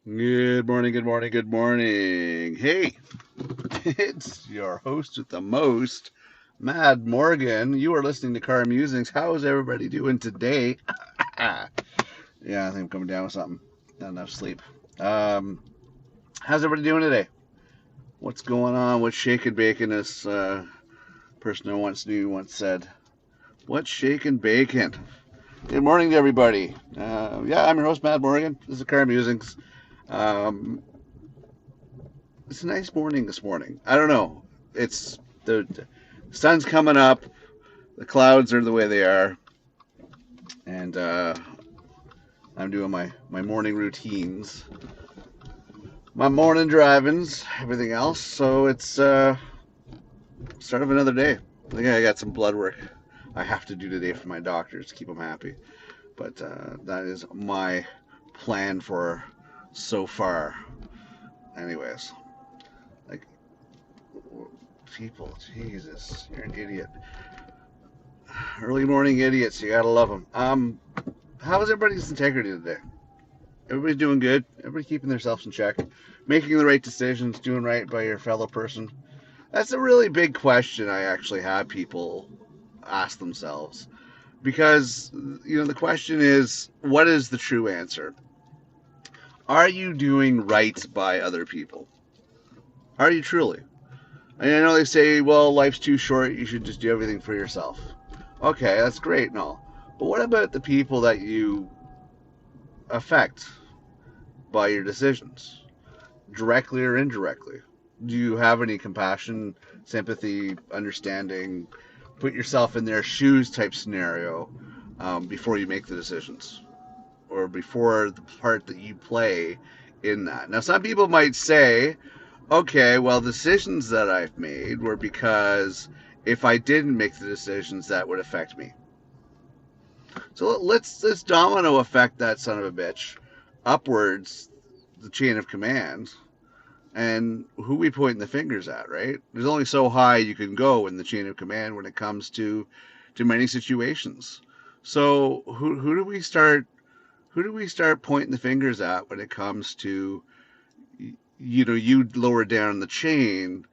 Good morning, good morning, good morning. Hey, it's your host with the most, Mad Morgan. You are listening to Car Musings. How is everybody doing today? Yeah, I think I'm coming down with something. Not enough sleep. Um, how's everybody doing today? What's going on? What's shaking bacon? This person I once knew once said, "What's shaking bacon?" Good morning to everybody. Yeah, I'm your host, Mad Morgan. This is Car Musings. Um, it's a nice morning this morning. I don't know. It's the sun's coming up. The clouds are the way they are, and I'm doing my morning routines, my morning drivings, everything else. So it's start of another day. I think I got some blood work I have to do today for my doctors to keep them happy. But that is my plan for so far. Anyways, like people, Jesus, you're an idiot. Early morning idiots, you gotta love them. How is everybody's integrity today? Everybody's doing good. Everybody keeping themselves in check, making the right decisions, doing right by your fellow person. That's a really big question I actually have people ask themselves because the question is, what is the true answer? Are you doing right by other people? Are you truly? I know they say, well, life's too short. You should just do everything for yourself. Okay, that's great and all. But what about the people that you affect by your decisions, directly or indirectly? Do you have any compassion, sympathy, understanding, put yourself in their shoes type scenario before you make the decisions or before the part that you play in that? Now, some people might say, okay, well, the decisions that I've made were because if I didn't make the decisions, that would affect me. So let's domino effect that son of a bitch upwards the chain of command, and who we pointing the fingers at, right? There's only so high you can go in the chain of command when it comes to many situations. So who do we start? Who do we start pointing the fingers at when it comes to you lower down the chain?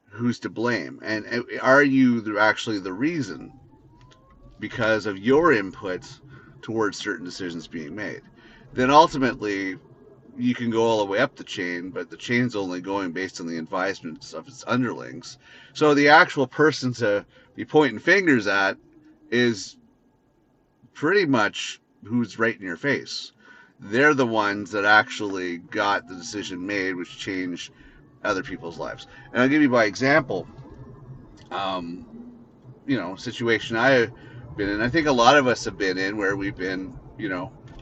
Who's to blame? And are you actually the reason because of your input towards certain decisions being made? Then ultimately you can go all the way up the chain, but the chain's only going based on the advisements of its underlings. So the actual person to be pointing fingers at is pretty much who's right in your face. They're the ones that actually got the decision made, which changed other people's lives. And I'll give you by example, um, situation I've been in. I think a lot of us have been in where we've been,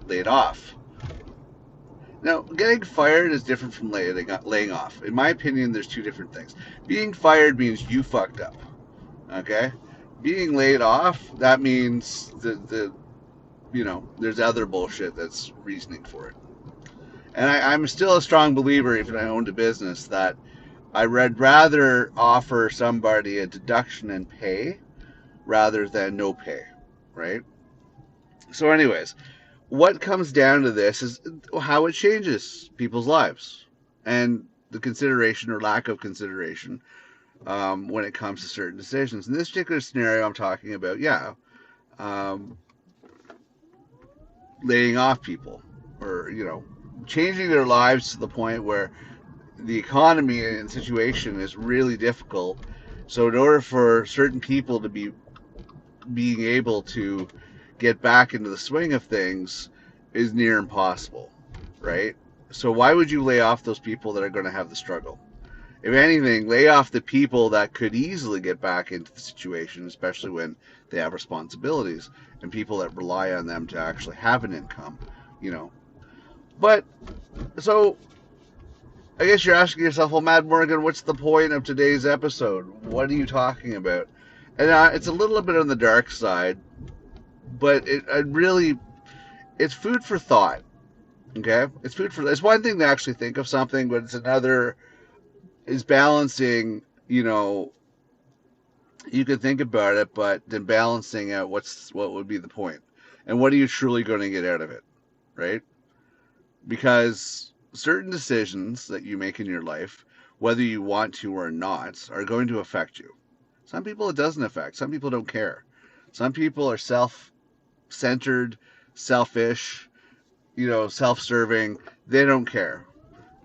laid off. Now, getting fired is different from laying off. In my opinion, there's two different things. Being fired means you fucked up. Okay? Being laid off, that means there's other bullshit that's reasoning for it. And I'm still a strong believer, if I owned a business, that I would rather offer somebody a deduction in pay rather than no pay, right? So, anyways, what comes down to this is how it changes people's lives and the consideration or lack of consideration when it comes to certain decisions. In this particular scenario, I'm talking about, um, laying off people or, changing their lives to the point where the economy and situation is really difficult. So, in order for certain people to be being able to get back into the swing of things is near impossible, right? So why would you lay off those people that are going to have the struggle? If anything, lay off the people that could easily get back into the situation, especially when they have responsibilities and people that rely on them to actually have an income, you know. But so I guess you're asking yourself, well, Mad Morgan, what's the point of today's episode? What are you talking about? And it's a little bit on the dark side, but it really it's food for thought. Okay, it's one thing to actually think of something, but it's another is balancing. You can think about it, but then balancing out what would be the point, and what are you truly going to get out of it, right? Because certain decisions that you make in your life, whether you want to or not, are going to affect you. Some people it doesn't affect. Some people don't care. Some people are self-centered, selfish, self-serving. They don't care.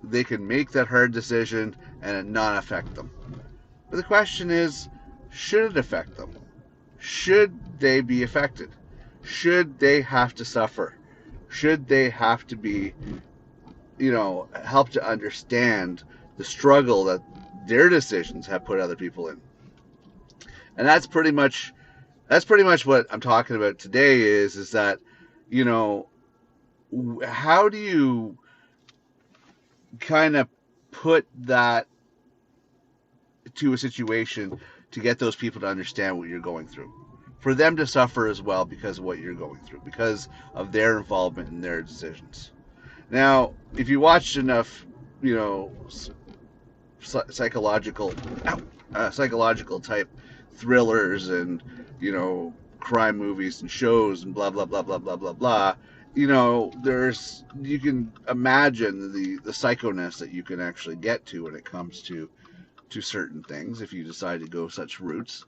They can make that hard decision and it not affect them. But the question is, should it affect them? Should they be affected? Should they have to suffer? Should they have to be, help to understand the struggle that their decisions have put other people in? And that's pretty much what I'm talking about today is that, you know, how do you kind of put that to a situation to get those people to understand what you're going through, for them to suffer as well because of what you're going through, because of their involvement in their decisions. Now, if you watched enough, you know, psychological, psychological type thrillers and crime movies and shows and blah blah blah blah blah blah blah, you can imagine the psychoness that you can actually get to when it comes to certain things if you decide to go such routes.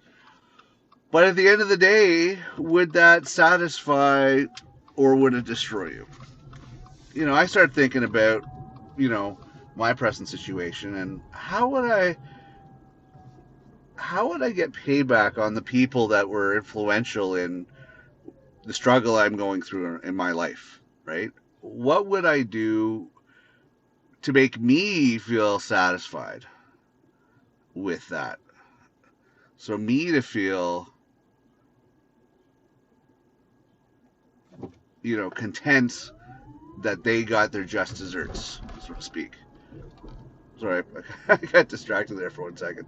But at the end of the day, would that satisfy or would it destroy you? I start thinking about, you know, my present situation and how would I get payback on the people that were influential in the struggle I'm going through in my life, right? What would I do to make me feel satisfied with that? So me to feel, content that they got their just desserts, so to speak. Sorry, I got distracted there for 1 second.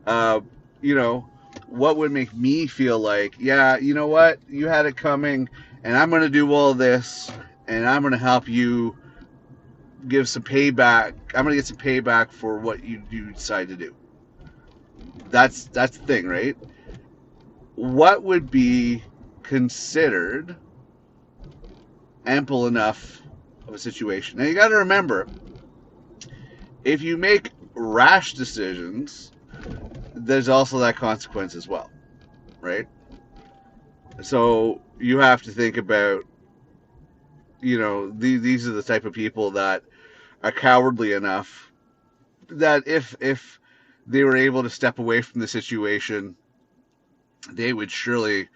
Uh, you know, what would make me feel like, yeah, you know what, you had it coming, and I'm going to do all this, and I'm going to help you give some payback. I'm going to get some payback for what you decide to do. That's the thing, right? What would be considered ample enough of a situation? Now you got to remember, if you make rash decisions, there's also that consequence as well, right? So you have to think about, these are the type of people that are cowardly enough that if they were able to step away from the situation, they would surely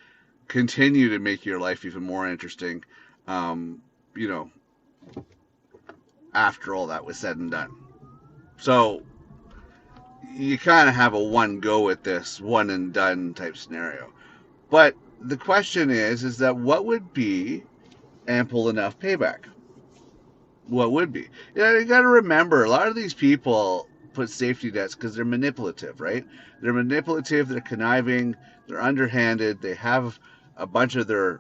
continue to make your life even more interesting, um, you know, after all that was said and done. So you kind of have a one go at this, one and done type scenario. But the question is that what would be ample enough payback? What would be? You got to remember, a lot of these people put safety nets because they're manipulative, right? They're manipulative, they're conniving, they're underhanded, they have a bunch of their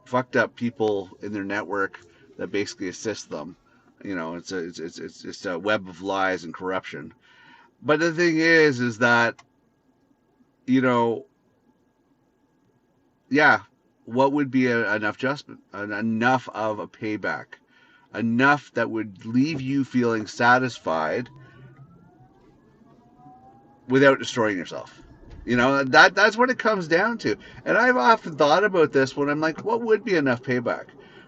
fucked up people in their network that basically assist them. It's a web of lies and corruption. But the thing is that, you know, yeah, what would be enough adjustment, enough of a payback, enough that would leave you feeling satisfied without destroying yourself? That's what it comes down to. And I've often thought about this when I'm like, what would be enough payback?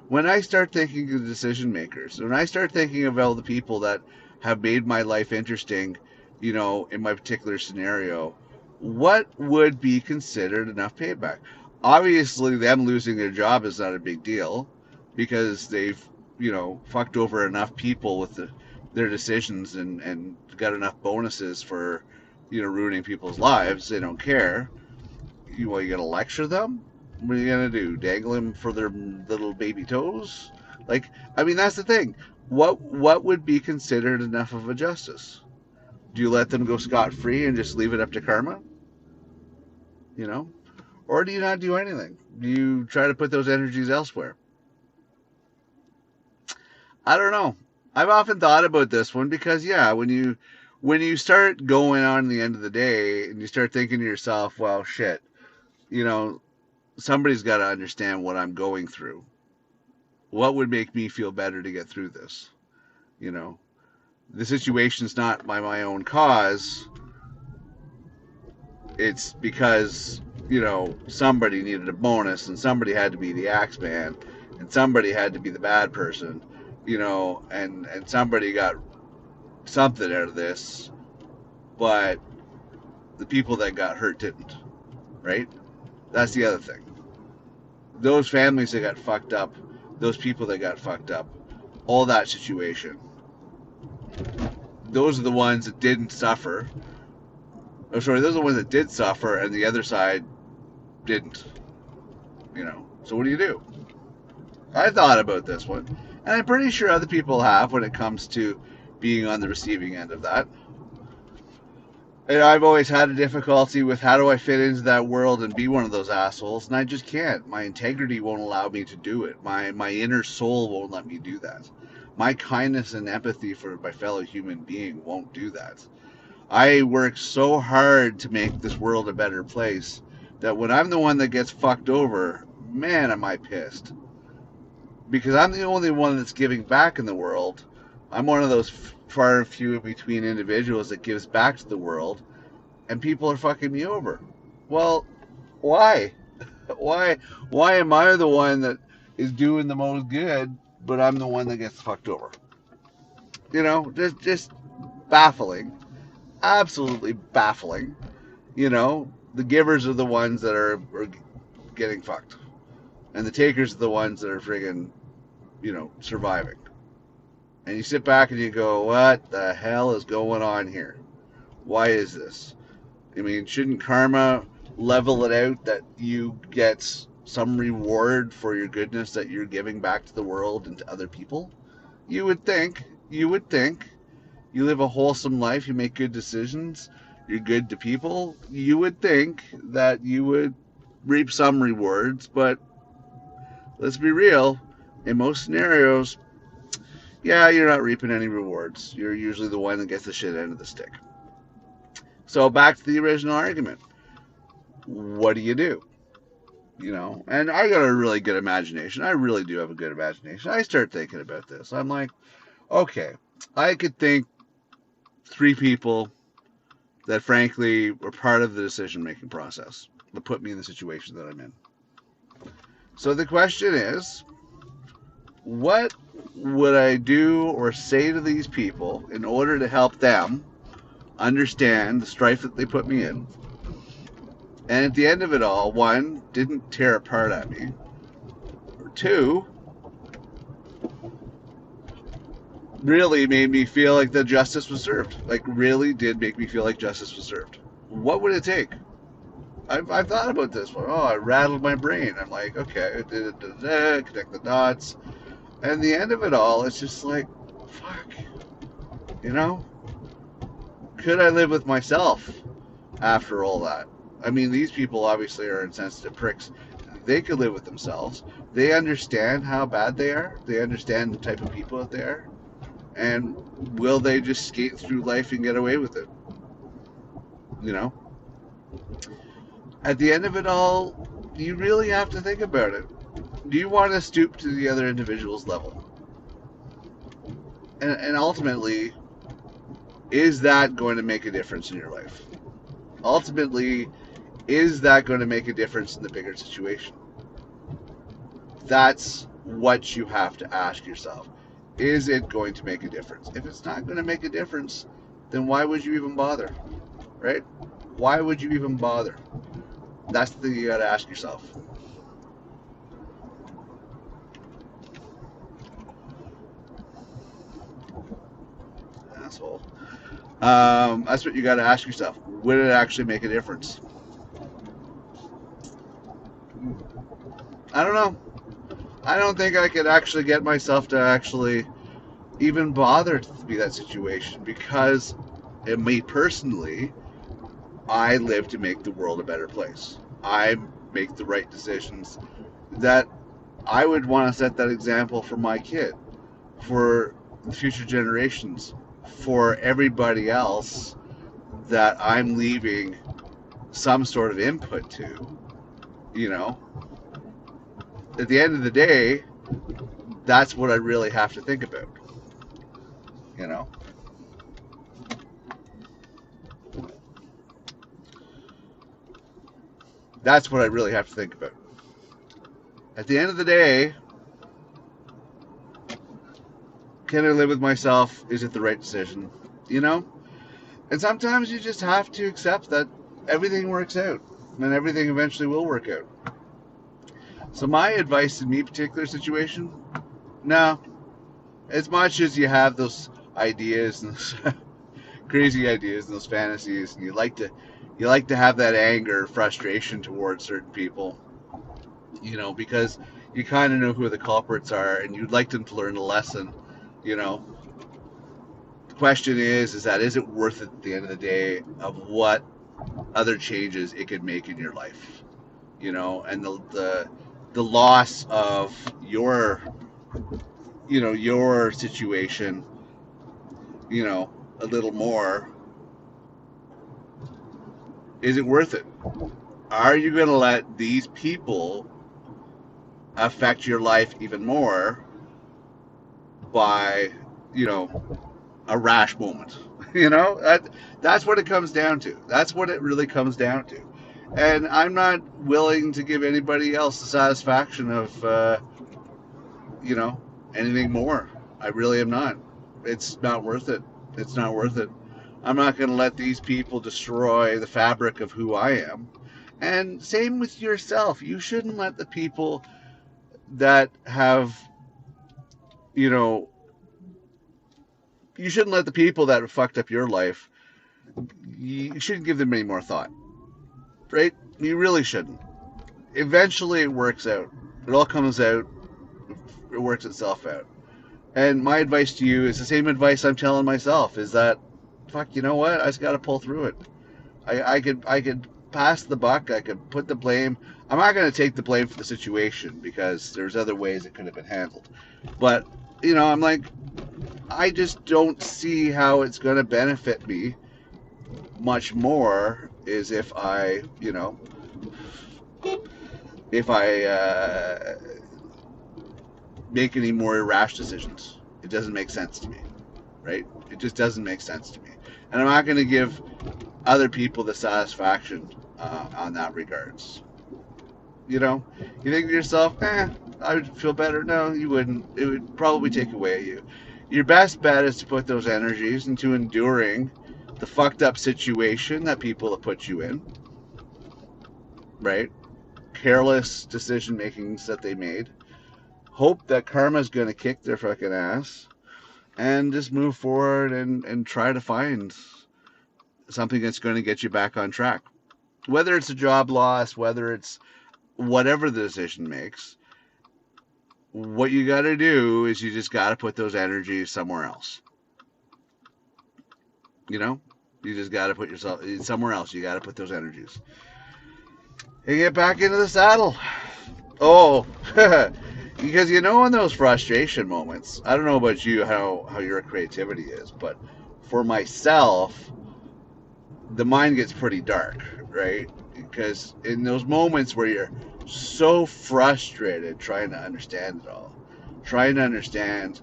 When I start thinking of decision makers, when I start thinking of all the people that have made my life interesting, in my particular scenario, what would be considered enough payback? Obviously, them losing their job is not a big deal because they've, fucked over enough people with their decisions and got enough bonuses for, ruining people's lives. They don't care. You gonna lecture them? What are you gonna do? Dangle them for their little baby toes? Like, I mean, that's the thing. What would be considered enough of a justice? Do you let them go scot free and just leave it up to karma? You know, or do you not do anything? Do you try to put those energies elsewhere? I don't know. I've often thought about this one because, yeah, when you start going on the end of the day and you start thinking to yourself, well, shit, you know, somebody's got to understand what I'm going through. What would make me feel better to get through this? You know, the situation's not by my own cause. It's because, somebody needed a bonus and somebody had to be the axe man and somebody had to be the bad person, and somebody got something out of this, but the people that got hurt didn't, right? That's the other thing. Those families that got fucked up, those people that got fucked up, all that situation, those are the ones that didn't suffer. Oh, sorry, those are the ones that did suffer, and the other side didn't. So what do you do? I thought about this one, and I'm pretty sure other people have when it comes to being on the receiving end of that. And I've always had a difficulty with how do I fit into that world and be one of those assholes, and I just can't. My integrity won't allow me to do it. My inner soul won't let me do that. My kindness and empathy for my fellow human being won't do that. I work so hard to make this world a better place that when I'm the one that gets fucked over, man, am I pissed. Because I'm the only one that's giving back in the world. I'm one of those far and few in between individuals that gives back to the world, and people are fucking me over. Well, why? Why am I the one that is doing the most good, but I'm the one that gets fucked over? Just baffling. Absolutely baffling. The givers are the ones that are getting fucked, and the takers are the ones that are friggin', surviving. And you sit back and you go, what the hell is going on here? Why is this? I mean, shouldn't karma level it out that you get some reward for your goodness that you're giving back to the world and to other people? You would think. You would think. You live a wholesome life. You make good decisions. You're good to people. You would think that you would reap some rewards, but let's be real. In most scenarios, yeah, you're not reaping any rewards. You're usually the one that gets the shit end of the stick. So back to the original argument. What do you do? And I got a really good imagination. I really do have a good imagination. I start thinking about this. I'm like, okay, I could think 3 people that frankly were part of the decision-making process that put me in the situation that I'm in. So the question is, what would I do or say to these people in order to help them understand the strife that they put me in? And at the end of it all, 1, didn't tear apart at me. Or 2, really made me feel like the justice was served. Like, really did make me feel like justice was served. What would it take? I've thought about this one. I rattled my brain. I'm like, okay, connect the dots. And the end of it all, it's just like, fuck. Could I live with myself after all that? I mean, these people obviously are insensitive pricks. They could live with themselves. They understand how bad they are. They understand the type of people that they are. And will they just skate through life and get away with it? At the end of it all, you really have to think about it. Do you want to stoop to the other individual's level? And ultimately, is that going to make a difference in your life? Ultimately, is that going to make a difference in the bigger situation? That's what you have to ask yourself. Is it going to make a difference? If it's not going to make a difference, then why would you even bother? Right? Why would you even bother? That's the thing you got to ask yourself. Asshole. That's what you got to ask yourself. Would it actually make a difference? I don't know. I don't think I could actually get myself to actually even bother to be that situation because, in me personally, I live to make the world a better place. I make the right decisions that I would want to set that example for my kid, for the future generations, for everybody else that I'm leaving some sort of input to. At the end of the day, that's what I really have to think about. You know, that's what I really have to think about. At the end of the day, can I live with myself? Is it the right decision? You know, and sometimes you just have to accept that everything works out, and everything eventually will work out. So my advice in me particular situation, no, as much as you have those ideas and those crazy ideas and those fantasies, and you like to have that anger, frustration towards certain people, because you kind of know who the culprits are, and you'd like them to learn a lesson. You know, the question is it worth it at the end of the day of what other changes it could make in your life? And the loss of your situation, a little more, is it worth it? Are you going to let these people affect your life even more by, you know, a rash moment? That's what it comes down to. That's what it really comes down to. And I'm not willing to give anybody else the satisfaction of, you know, anything more. I really am not. It's not worth it. It's not worth it. I'm not going to let these people destroy the fabric of who I am. And same with yourself. You shouldn't let the people that have, you know, you shouldn't let the people that have fucked up your life, you shouldn't give them any more thought, right? You really shouldn't. Eventually it works out. It all comes out. It works itself out. And my advice to you is the same advice I'm telling myself, is that, fuck, you know what? I just got to pull through it. I could pass the buck. I could put the blame. I'm not going to take the blame for the situation because there's other ways it could have been handled. But I'm like, I just don't see how it's going to benefit me much more is if I make any more rash decisions. It doesn't make sense to me, right? It just doesn't make sense to me, and I'm not going to give other people the satisfaction on that regards. You think to yourself, I would feel better. No, you wouldn't. It would probably take away at you. Your best bet is to put those energies into enduring the fucked up situation that people have put you in, right? Careless decision makings that they made. Hope that karma's going to kick their fucking ass and just move forward and try to find something that's going to get you back on track. Whether it's a job loss, whether it's whatever the decision makes, what you got to do is you just got to put those energies somewhere else. You just got to put yourself somewhere else. You got to put those energies and get back into the saddle. Oh, because in those frustration moments, I don't know about you, how your creativity is, but for myself, the mind gets pretty dark, right? Because in those moments where you're so frustrated trying to understand it all, trying to understand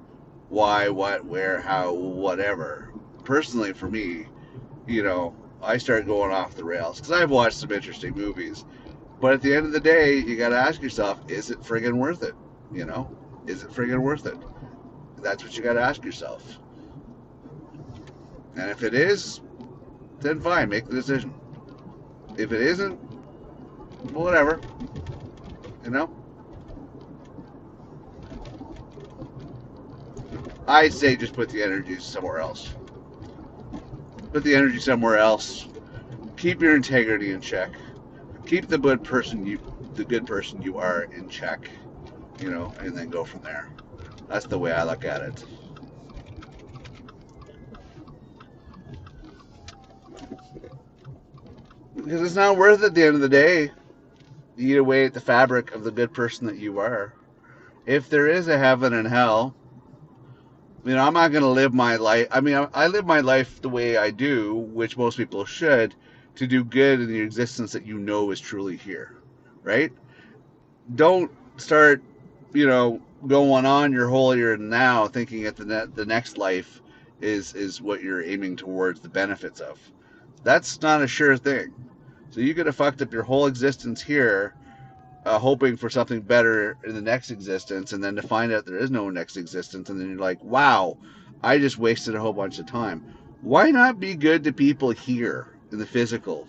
why, what, where, how, whatever. Personally, for me, I start going off the rails because I've watched some interesting movies. But at the end of the day, you got to ask yourself, is it friggin' worth it? Is it friggin' worth it? That's what you got to ask yourself. And if it is, then fine, make the decision. If it isn't, well, whatever. You know? I say just put the energy somewhere else. Put the energy somewhere else. Keep your integrity in check. Keep the good person you are in check. And then go from there. That's the way I look at it. Because it's not worth it at the end of the day to eat away at the fabric of the good person that you are. If there is a heaven and hell, I'm not going to live my life. I live my life the way I do, which most people should, to do good in the existence that is truly here, right? Don't start, going on your holier than now, thinking at the next life is what you're aiming towards the benefits of. That's not a sure thing. So you could have fucked up your whole existence here, hoping for something better in the next existence, and then to find out there is no next existence, and then you're like, wow, I just wasted a whole bunch of time. Why not be good to people here in the physical,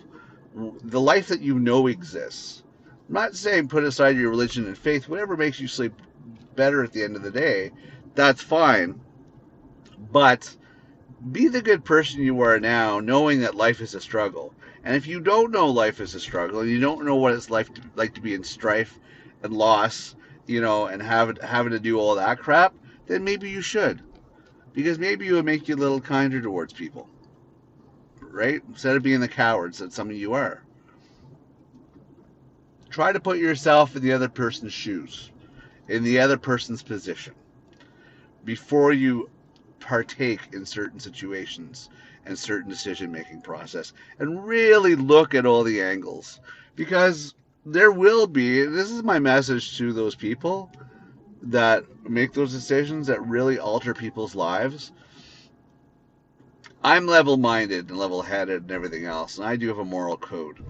the life that you know exists? I'm not saying put aside your religion and faith, whatever makes you sleep better at the end of the day, that's fine. But be the good person you are now, knowing that life is a struggle. And if you don't know life is a struggle, and you don't know what it's like to be in strife and loss, and having to do all that crap, then maybe you should, because maybe it would make you a little kinder towards people, right? Instead of being the cowards that some of you are. Try to put yourself in the other person's shoes, in the other person's position, before you partake in certain situations and certain decision making process, and really look at all the angles, because there will be, this is my message to those people that make those decisions that really alter people's lives. I'm level minded and level headed and everything else, and I do have a moral code,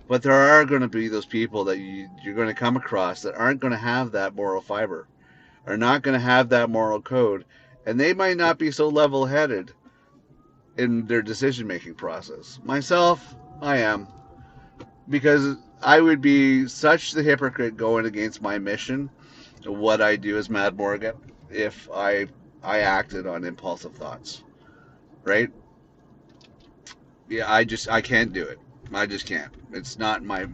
but there are going to be those people that you're going to come across that aren't going to have that moral fiber, are not going to have that moral code, and they might not be so level headed in their decision making process. Myself, I am, because I would be such the hypocrite going against my mission, what I do as Mad Morgan, if I acted on impulsive thoughts, right? Yeah, I can't do it. I just can't. It's not my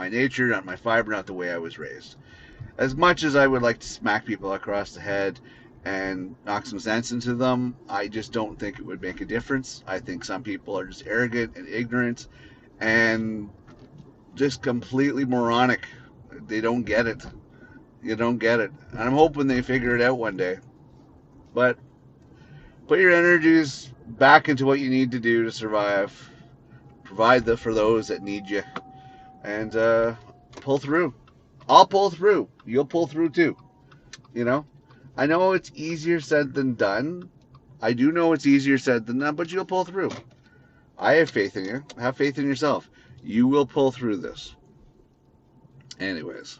nature, not my fiber, not the way I was raised. As much as I would like to smack people across the head and knock some sense into them, I just don't think it would make a difference. I think some people are just arrogant and ignorant and just completely moronic. They don't get it. You don't get it. And I'm hoping they figure it out one day. But put your energies back into what you need to do to survive. Provide for those that need you. And pull through. I'll pull through. You'll pull through too. You know? I know it's easier said than done. I do know it's easier said than done, but you'll pull through. I have faith in you. Have faith in yourself. You will pull through this. Anyways,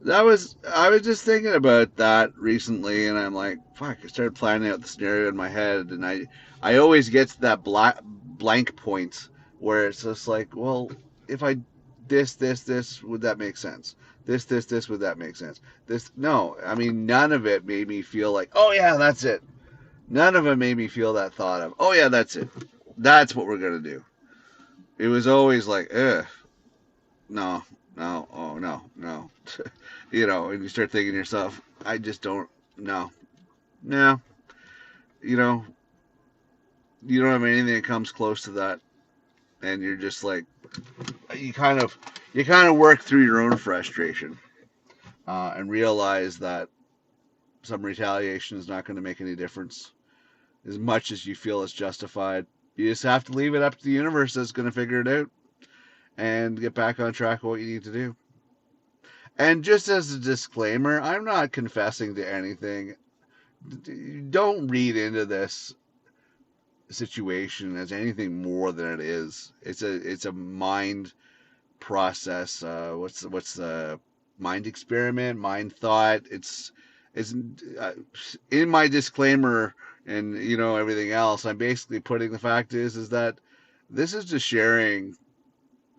I was just thinking about that recently, and I'm like, fuck. I started planning out the scenario in my head, and I always get to that blank point where it's just like, well, if I this, would that make sense? This, would that make sense? This, no. I mean, none of it made me feel like, oh yeah, that's it. None of it made me feel that thought of, oh yeah, that's it. That's what we're gonna do. It was always like, no, no, oh no, no. And you start thinking to yourself, I just don't, no, no. You know, you don't have anything that comes close to that, and you're just like, you kind of work through your own frustration, and realize that some retaliation is not going to make any difference as much as you feel it's justified. You just have to leave it up to the universe that's going to figure it out and get back on track of what you need to do. And just as a disclaimer, I'm not confessing to anything. Don't read into this situation as anything more than it is. It's a mind process. What's the mind experiment, mind thought? It's in my disclaimer and everything else. I'm basically putting the fact is that this is just sharing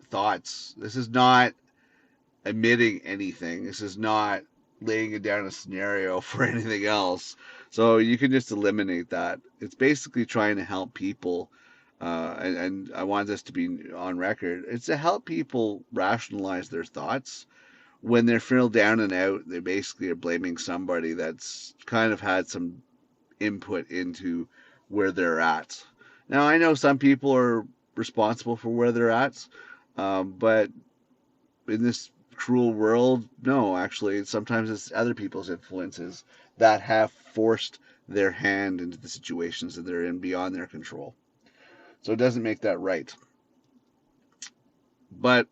thoughts. This is not admitting anything. This is not laying it down a scenario for anything else. So you can just eliminate that. It's basically trying to help people, and I want this to be on record. It's to help people rationalize their thoughts. When they're feeling down and out, they basically are blaming somebody that's kind of had some input into where they're at. Now, I know some people are responsible for where they're at, but in this cruel world, no, actually, sometimes it's other people's influences that have forced their hand into the situations that they're in beyond their control. So it doesn't make that right. But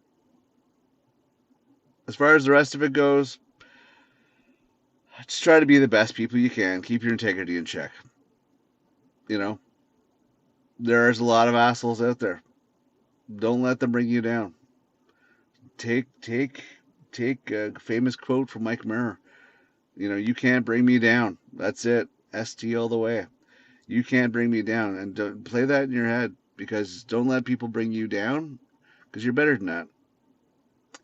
as far as the rest of it goes, just try to be the best people you can. Keep your integrity in check. You know, there's a lot of assholes out there. Don't let them bring you down. Take a famous quote from Mike Mirror. You know, you can't bring me down. That's it. ST all the way. You can't bring me down, and don't play that in your head because don't let people bring you down because you're better than that.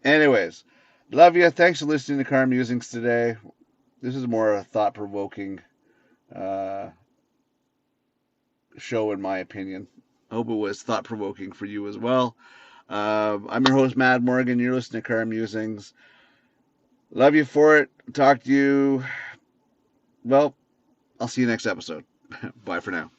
Anyways, love you. Thanks for listening to Car Musings today. This is more a thought provoking uh, show, in my opinion. Hope it was thought provoking for you as well. I'm your host, Matt Morgan. You're listening to Car Musings. Love you for it. Talk to you. Well, I'll see you next episode. Bye for now.